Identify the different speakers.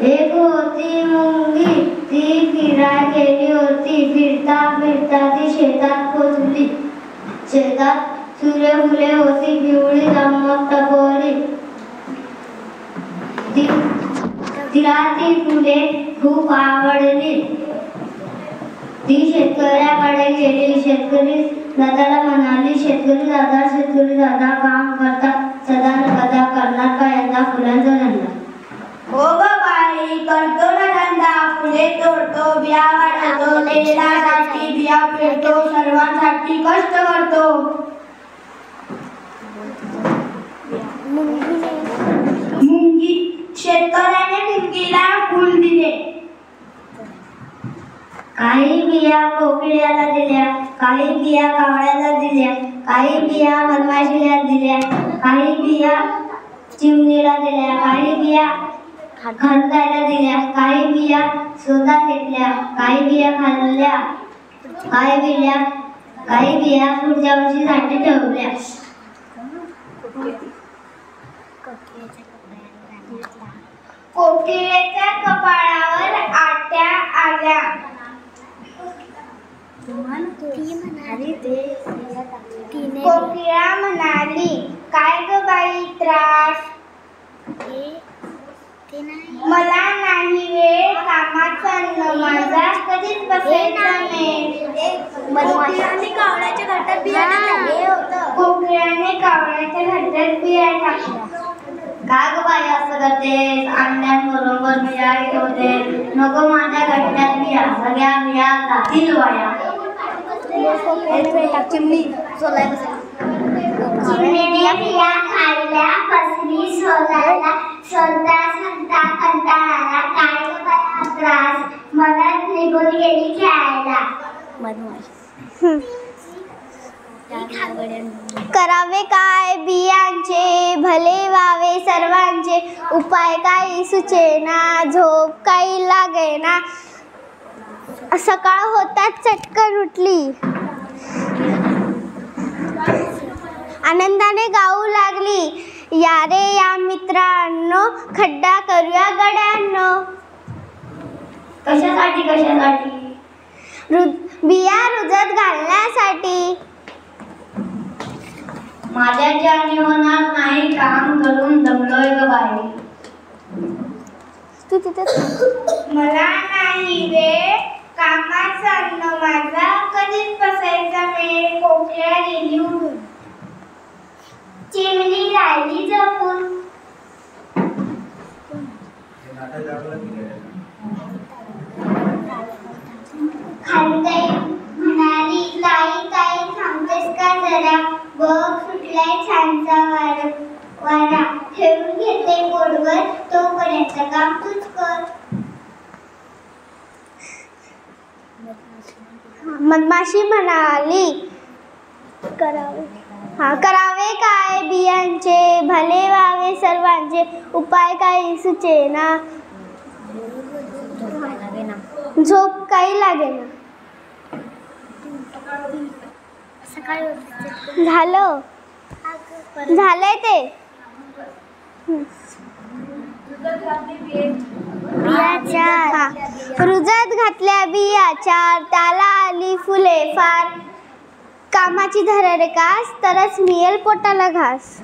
Speaker 1: एक होती मुंगी, ती फिराय गेली होती. फिरता फिरता ती शेतात पोचली. शेतात सूर्यफुले होती पिवळी चमक टपोरी. तिला ती फुले खूप आवडली. ती शेतकऱ्याकडे गेली. शेतकरी दादाला म्हणाली, शेतकरी दादा काम करता सदा न कदा करणार का यंदा फुलांचा धंदा?
Speaker 2: हो ग बाई, करतो ना धंदा. फुले तोडतो, बिया वाढवतो, तेलासाठी बिया पेरतो, सर्वांसाठी कष्ट करतो. मुंगी शेतकऱ्याने मुंगीला फुल दिले.
Speaker 1: काही बिया कोकिळ्याला दिल्या, काही बिया कावळ्याला दिल्या, काही बिया मधमाशीला दिल्या, काही बिया चिमणीला दिल्या, काही बिया खणकायला दिल्या, काही बिया स्वतः घेतल्या, काही बिया खाल्ल्या, काही बिया पुढच्या वर्षीसाठी ठेवल्या.
Speaker 2: कोकिळेच्या कपाळावर आट्या आल्या. कोकिळा म्हणाली, काय ग बाई त्रास? मला नाही वेळ, कामाचं अन्न माझा कधीच बसायचा नाही. कोकिळाने कावळ्याच्या घरट्यात बिया टाकल्या. कोकिळाने कावळ्याच्या घरट्यात बिया टाकल्या.
Speaker 1: का ग बाई असं करतेस? अंड्यांबरोबर बिया ठेवते. नको माझ्या घरट्यात बिया, सगळ्या बिया जातील वाया.
Speaker 2: चिमणीने बिया खाल्ल्या, पसरी शोधायला. शोधता कंटाळा आला. काय ग बाई त्रास? मनात निघून गेली खेळायला. करावे काय बियांचे, भले व्हावे सर्वांचे. उपाय काही सुचेना, झोप काही लागेना. सकाळ होताच चटकन उठली. आनंदाने गाऊ लागली, या रे या मित्रांनो, खड्डा करूया गड्यांनो.
Speaker 1: कशासाठी?
Speaker 2: बिया रुजत घालण्यासाठी.
Speaker 1: माझ्या ज्याने होणार नाही, काम करून दमलोय ग बाई.
Speaker 2: तू तिथे मला नाही वेळ, कामाचं अन्न माझा कधीच बसायचा वेळ. कोकिळा गेली उडून, चिमणी राहिली जपून. खारुताई म्हणाली, ताई थांबतेस का जरा? बघ सुटलाय छानसा वारा. ठेवून घेते पोटभर, तोपर्यंत काम तूच कर. मधमाशी म्हणाली, करावे काय बियांचे, भले व्हावे सर्वांचे. उपाय काही सुचेना, झोप काही लागेना. झालंय ते. रुजत घातल्या बिया चार, त्याला आली फुले फार. कामाची धरर कास, तरच मिळेल पोटाला घास.